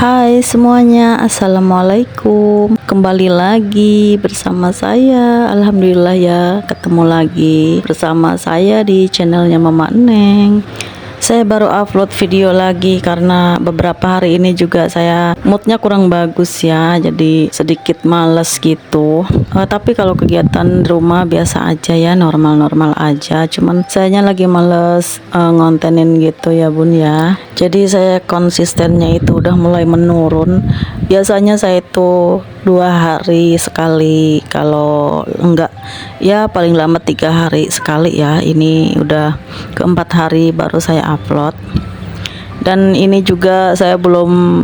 Hai semuanya, assalamualaikum. Kembali lagi bersama saya. Alhamdulillah ya, ketemu lagi bersama saya di channelnya Mama Neng. Saya baru upload video lagi karena beberapa hari ini juga saya moodnya kurang bagus ya, jadi sedikit males gitu. Tapi kalau kegiatan di rumah biasa aja ya, normal-normal aja. Cuman sayanya lagi males ngontenin gitu ya bun ya. Jadi saya konsistennya itu udah mulai menurun. Biasanya saya itu 2 hari sekali, kalau enggak ya paling lama 3 hari sekali ya. Ini udah keempat hari baru saya upload. Dan ini juga saya belum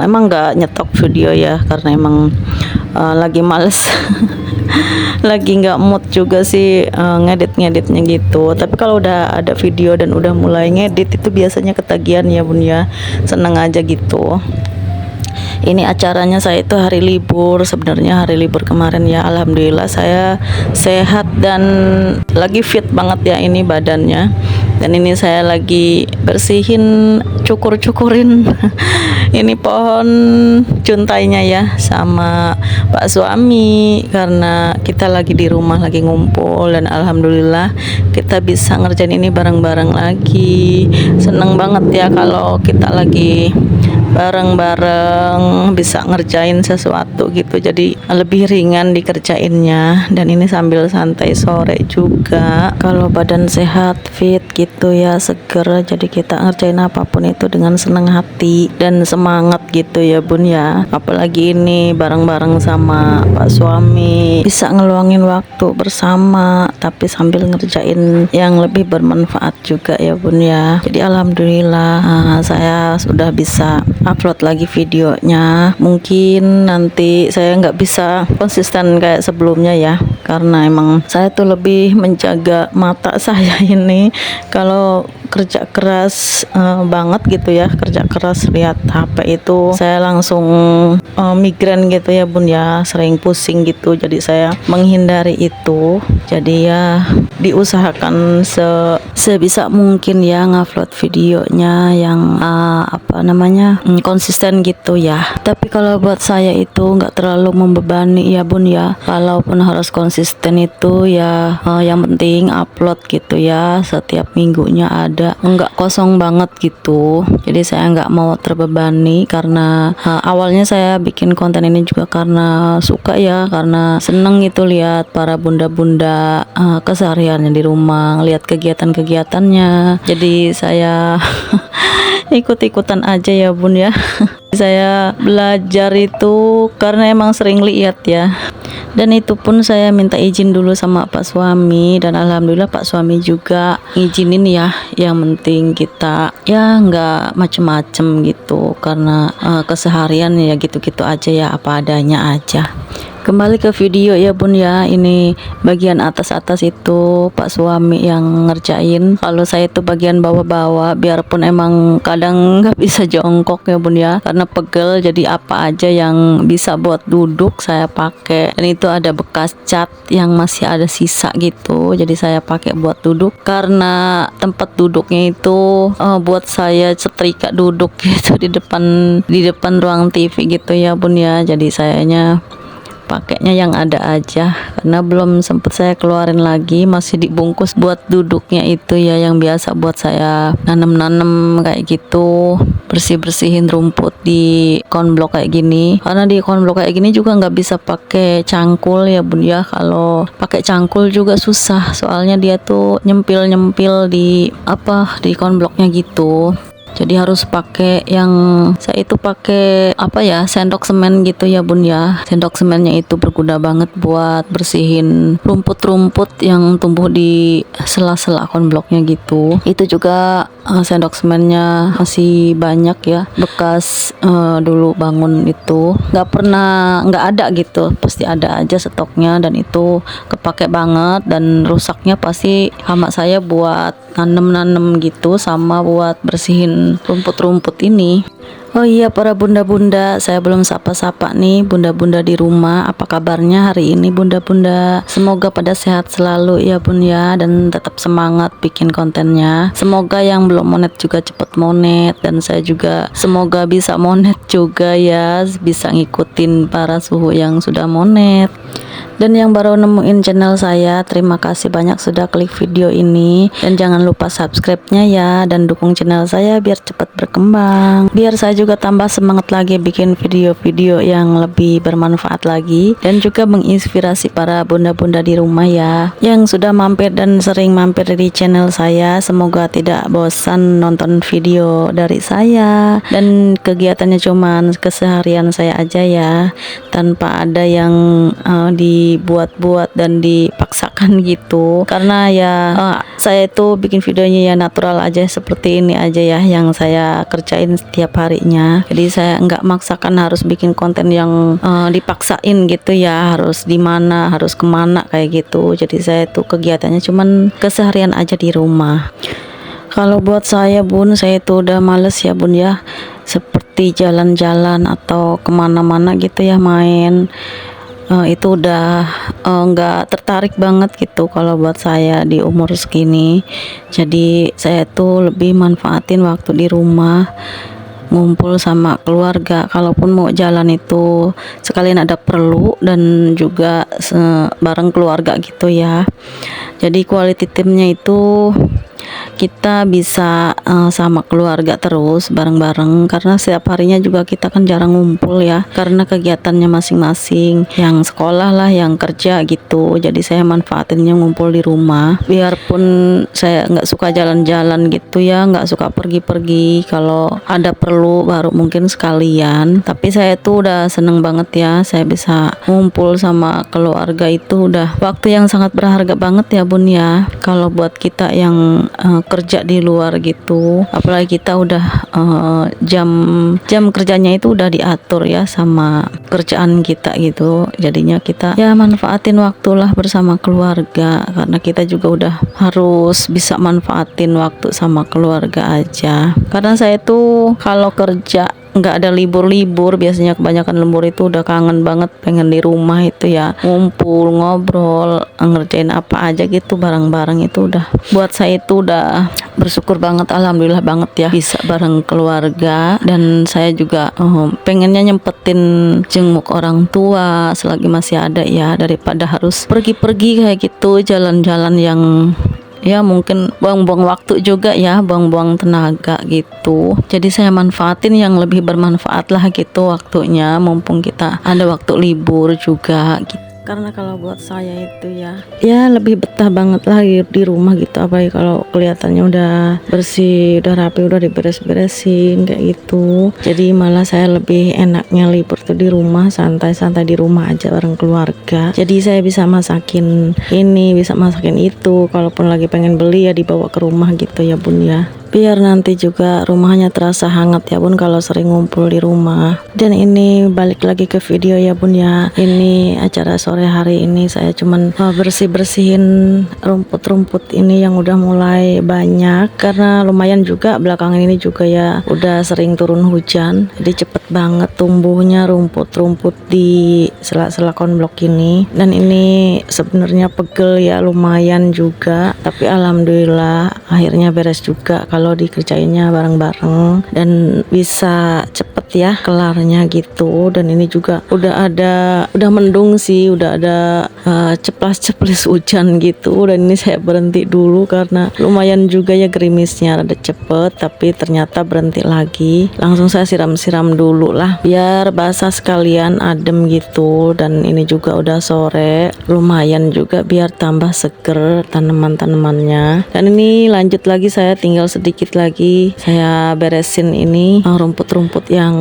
emang nggak nyetok video ya, karena emang lagi males lagi nggak mood juga sih ngeditnya gitu. Tapi kalau udah ada video dan udah mulai ngedit itu biasanya ketagihan ya bun ya, seneng aja gitu. Ini acaranya saya itu hari libur, sebenarnya hari libur kemarin ya. Alhamdulillah saya sehat dan lagi fit banget ya ini badannya. Dan ini saya lagi bersihin, cukur-cukurin ini pohon cuntainya ya sama Pak suami, karena kita lagi di rumah lagi ngumpul, dan alhamdulillah kita bisa ngerjain ini bareng-bareng lagi. Seneng banget ya kalau kita lagi bareng-bareng bisa ngerjain sesuatu gitu, jadi lebih ringan dikerjainnya. Dan ini sambil santai sore juga, kalau badan sehat fit gitu ya, seger, jadi kita ngerjain apapun itu dengan senang hati dan semangat gitu ya bun ya. Apalagi ini bareng-bareng sama Pak suami, bisa ngeluangin waktu bersama tapi sambil ngerjain yang lebih bermanfaat juga ya bun ya. Jadi alhamdulillah saya sudah bisa upload lagi videonya. Mungkin nanti saya nggak bisa konsisten kayak sebelumnya ya, karena emang saya tuh lebih menjaga mata saya ini. Kalau kerja keras banget gitu ya, kerja keras lihat HP itu saya langsung migrain gitu ya bun ya, sering pusing gitu. Jadi saya menghindari itu. Jadi ya diusahakan sebisa mungkin ya ngupload videonya yang konsisten gitu ya. Tapi kalau buat saya itu nggak terlalu membebani ya bun ya, walaupun harus konsisten itu ya, yang penting upload gitu ya, setiap minggunya ada, nggak kosong banget gitu. Jadi saya nggak mau terbebani, karena awalnya saya bikin konten ini juga karena suka ya, karena seneng gitu lihat para bunda-bunda kesehariannya di rumah, lihat kegiatan-kegiatannya. Jadi saya ikut-ikutan aja ya bun ya. Saya belajar itu karena emang sering lihat ya, dan itu pun saya minta izin dulu sama Pak suami, dan alhamdulillah Pak suami juga ngizinin ya. Yang penting kita ya nggak macem-macem gitu, karena keseharian ya gitu-gitu aja ya, apa adanya aja. Kembali ke video ya bun ya. Ini bagian atas-atas itu Pak suami yang ngerjain. Kalau saya itu bagian bawah-bawah, biarpun emang kadang nggak bisa jongkok ya bun ya, karena pegel. Jadi apa aja yang bisa buat duduk saya pakai. Dan itu ada bekas cat yang masih ada sisa gitu, jadi saya pakai buat duduk, karena tempat duduknya itu buat saya setrika duduk gitu di depan ruang TV gitu ya bun ya. Jadi sayanya pakainya yang ada aja, karena belum sempet saya keluarin lagi, masih dibungkus buat duduknya itu ya, yang biasa buat saya nanem-nanem kayak gitu, bersih-bersihin rumput di konblok kayak gini. Karena di konblok kayak gini juga nggak bisa pakai cangkul ya bun ya. Kalau pakai cangkul juga susah, soalnya dia tuh nyempil-nyempil di konbloknya gitu. Jadi harus pakai yang saya itu pakai sendok semen gitu ya bun ya. Sendok semennya itu berguna banget buat bersihin rumput-rumput yang tumbuh di sela-sela konbloknya gitu. Itu juga sendok semennya masih banyak ya, bekas dulu bangun itu nggak ada gitu, pasti ada aja stoknya. Dan itu kepake banget, dan rusaknya pasti sama saya buat nanem-nanem gitu, sama buat bersihin rumput-rumput ini. Oh iya para bunda-bunda, saya belum sapa-sapa nih bunda-bunda di rumah. Apa kabarnya hari ini bunda-bunda? Semoga pada sehat selalu ya bun ya, dan tetap semangat bikin kontennya. Semoga yang belum monet juga cepet monet, dan saya juga semoga bisa monet juga ya, bisa ngikutin para suhu yang sudah monet. Dan yang baru nemuin channel saya, terima kasih banyak sudah klik video ini, dan jangan lupa subscribe-nya ya, dan dukung channel saya biar cepat berkembang, biar saya juga tambah semangat lagi bikin video-video yang lebih bermanfaat lagi, dan juga menginspirasi para bunda-bunda di rumah ya yang sudah mampir dan sering mampir di channel saya. Semoga tidak bosan nonton video dari saya, dan kegiatannya cuman keseharian saya aja ya, tanpa ada yang dibuat-buat dan dipaksakan gitu. Karena ya saya itu bikin videonya ya natural aja, seperti ini aja ya yang saya kerjain setiap harinya. Jadi saya nggak maksakan harus bikin konten yang dipaksain gitu ya, harus di mana, harus kemana kayak gitu. Jadi saya tuh kegiatannya cuman keseharian aja di rumah. Kalau buat saya bun, saya itu udah males ya bun ya, seperti jalan-jalan atau kemana-mana gitu ya main. Itu udah nggak tertarik banget gitu kalau buat saya di umur segini. Jadi saya tuh lebih manfaatin waktu di rumah, ngumpul sama keluarga. Kalaupun mau jalan itu sekalian ada perlu, dan juga bareng keluarga gitu ya. Jadi quality time-nya itu kita bisa sama keluarga terus bareng-bareng, karena setiap harinya juga kita kan jarang ngumpul ya, karena kegiatannya masing-masing, yang sekolah lah, yang kerja gitu. Jadi saya manfaatinnya ngumpul di rumah. Biarpun saya nggak suka jalan-jalan gitu ya, nggak suka pergi-pergi, kalau ada perlu baru mungkin sekalian. Tapi saya tuh udah seneng banget ya, saya bisa ngumpul sama keluarga. Itu udah waktu yang sangat berharga banget ya bun ya, kalau buat kita yang kerja di luar gitu. Apalagi kita udah jam kerjanya itu udah diatur ya sama kerjaan kita gitu. Jadinya kita ya manfaatin waktulah bersama keluarga, karena kita juga udah harus bisa manfaatin waktu sama keluarga aja. Karena saya tuh kalau kerja nggak ada libur-libur, biasanya kebanyakan lembur itu udah kangen banget, pengen di rumah itu ya ngumpul, ngobrol, ngerjain apa aja gitu bareng-bareng. Itu udah buat saya itu udah bersyukur banget, alhamdulillah banget ya bisa bareng keluarga. Dan saya juga pengennya nyempetin jenguk orang tua selagi masih ada ya, daripada harus pergi-pergi kayak gitu, jalan-jalan yang ya mungkin buang-buang waktu juga ya, buang-buang tenaga gitu. Jadi saya manfaatin yang lebih bermanfaat lah gitu waktunya, mumpung kita ada waktu libur juga gitu. Karena kalau buat saya itu ya lebih betah banget lah di rumah gitu, apalagi kalau kelihatannya udah bersih, udah rapi, udah diberes-beresin kayak gitu. Jadi malah saya lebih enaknya libur tuh di rumah, santai-santai di rumah aja bareng keluarga. Jadi saya bisa masakin ini, bisa masakin itu. Kalaupun lagi pengen beli ya dibawa ke rumah gitu ya bun ya, biar nanti juga rumahnya terasa hangat ya bun kalau sering ngumpul di rumah. Dan ini balik lagi ke video ya bun ya, ini acara sore hari ini saya cuman bersih-bersihin rumput-rumput ini yang udah mulai banyak, karena lumayan juga belakangan ini juga ya udah sering turun hujan, jadi cepet banget tumbuhnya rumput-rumput di sela-sela konblok ini. Dan ini sebenarnya pegel ya, lumayan juga, tapi alhamdulillah akhirnya beres juga kalau dikerjainnya bareng-bareng, dan bisa cepet ya kelarnya gitu. Dan ini juga udah mendung sih, udah ada ceplas-ceplis hujan gitu. Dan ini saya berhenti dulu karena lumayan juga ya gerimisnya rada cepet, tapi ternyata berhenti lagi. Langsung saya siram-siram dulu lah biar basah sekalian, adem gitu. Dan ini juga udah sore, lumayan juga biar tambah seger tanaman-tanamannya. Dan ini lanjut lagi, saya tinggal sedikit lagi saya beresin ini rumput-rumput yang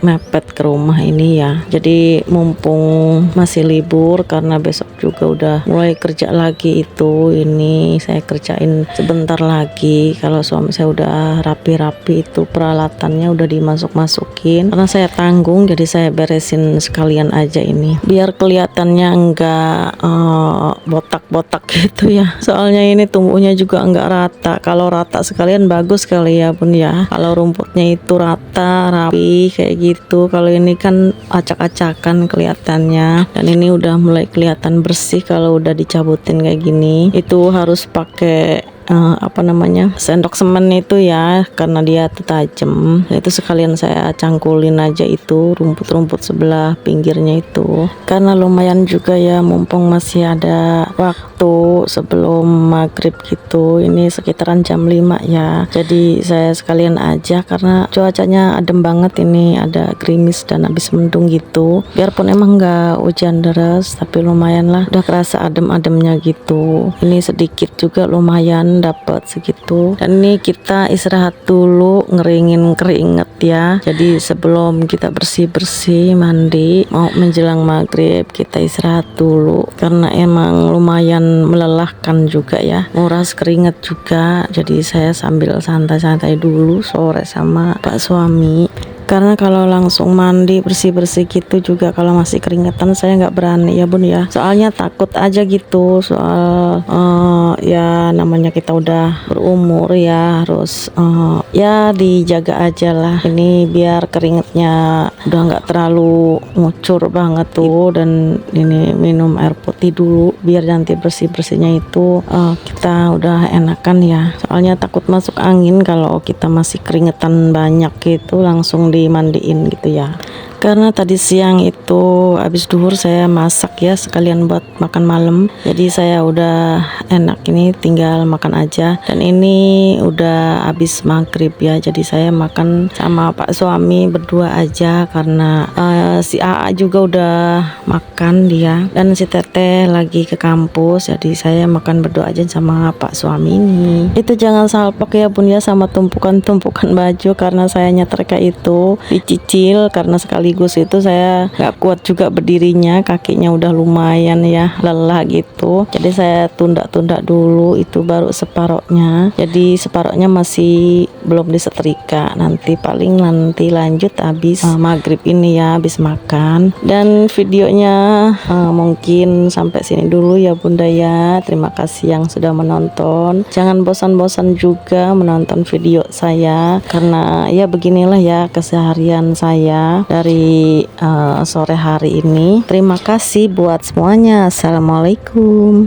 mepet ke rumah ini ya. Jadi mumpung masih libur karena besok juga udah mulai kerja lagi itu, ini saya kerjain sebentar lagi. Kalau suami saya udah rapi-rapi itu peralatannya udah dimasuk-masukin karena saya tanggung, jadi saya beresin sekalian aja ini biar kelihatannya enggak botak-botak gitu ya. Soalnya ini tumbuhnya juga enggak rata. Kalau rata sekalian bagus kali ya Bun ya. Kalau rumputnya itu rata, rapi kayak gitu. Kalau ini kan acak-acakan kelihatannya. Dan ini udah mulai kelihatan bersih kalau udah dicabutin kayak gini. Itu harus pakai sendok semen itu ya, karena dia tajam. Itu sekalian saya cangkulin aja itu rumput-rumput sebelah pinggirnya itu, karena lumayan juga ya, mumpung masih ada waktu sebelum maghrib gitu. Ini sekitaran jam 5 ya, jadi saya sekalian aja karena cuacanya adem banget, ini ada gerimis dan habis mendung gitu. Biarpun emang nggak hujan deras, tapi lumayan lah, udah kerasa adem-ademnya gitu. Ini sedikit juga lumayan dapat segitu. Dan ini kita istirahat dulu, ngeringin keringet ya. Jadi sebelum kita bersih-bersih mandi mau menjelang maghrib, kita istirahat dulu karena emang lumayan melelahkan juga ya, nguras keringet juga. Jadi saya sambil santai-santai dulu sore sama Pak suami. Karena kalau langsung mandi bersih-bersih gitu juga kalau masih keringetan saya nggak berani ya Bun ya. Soalnya takut aja gitu, soal ya namanya kita udah berumur ya, harus ya dijaga aja lah. Ini biar keringetnya udah nggak terlalu ngucur banget tuh. Dan ini minum air putih dulu biar nanti bersih-bersihnya itu kita udah enakan ya. Soalnya takut masuk angin kalau kita masih keringetan banyak gitu langsung dimandiin gitu ya. Karena tadi siang itu habis duhur saya masak ya, sekalian buat makan malam. Jadi saya udah enak, ini tinggal makan aja. Dan ini udah habis maghrib ya, jadi saya makan sama Pak suami berdua aja karena si AA juga udah makan dia, dan si Teteh lagi ke kampus. Jadi saya makan berdua aja sama Pak suami ini. Itu jangan salpok ya Bun ya sama tumpukan-tumpukan baju, karena saya nyetrika itu dicicil karena sekaligus itu saya nggak kuat juga berdirinya, kakinya udah lumayan ya lelah gitu. Jadi saya tunda-tunda dulu, itu baru separohnya. Jadi separohnya masih belum disetrika, nanti lanjut habis maghrib ini ya, habis makan. Dan videonya mungkin sampai sini dulu ya Bunda ya. Terima kasih yang sudah menonton. Jangan bosan-bosan juga menonton video saya, karena ya beginilah ya keseharian saya dari sore hari ini. Terima kasih buat semuanya. Assalamualaikum.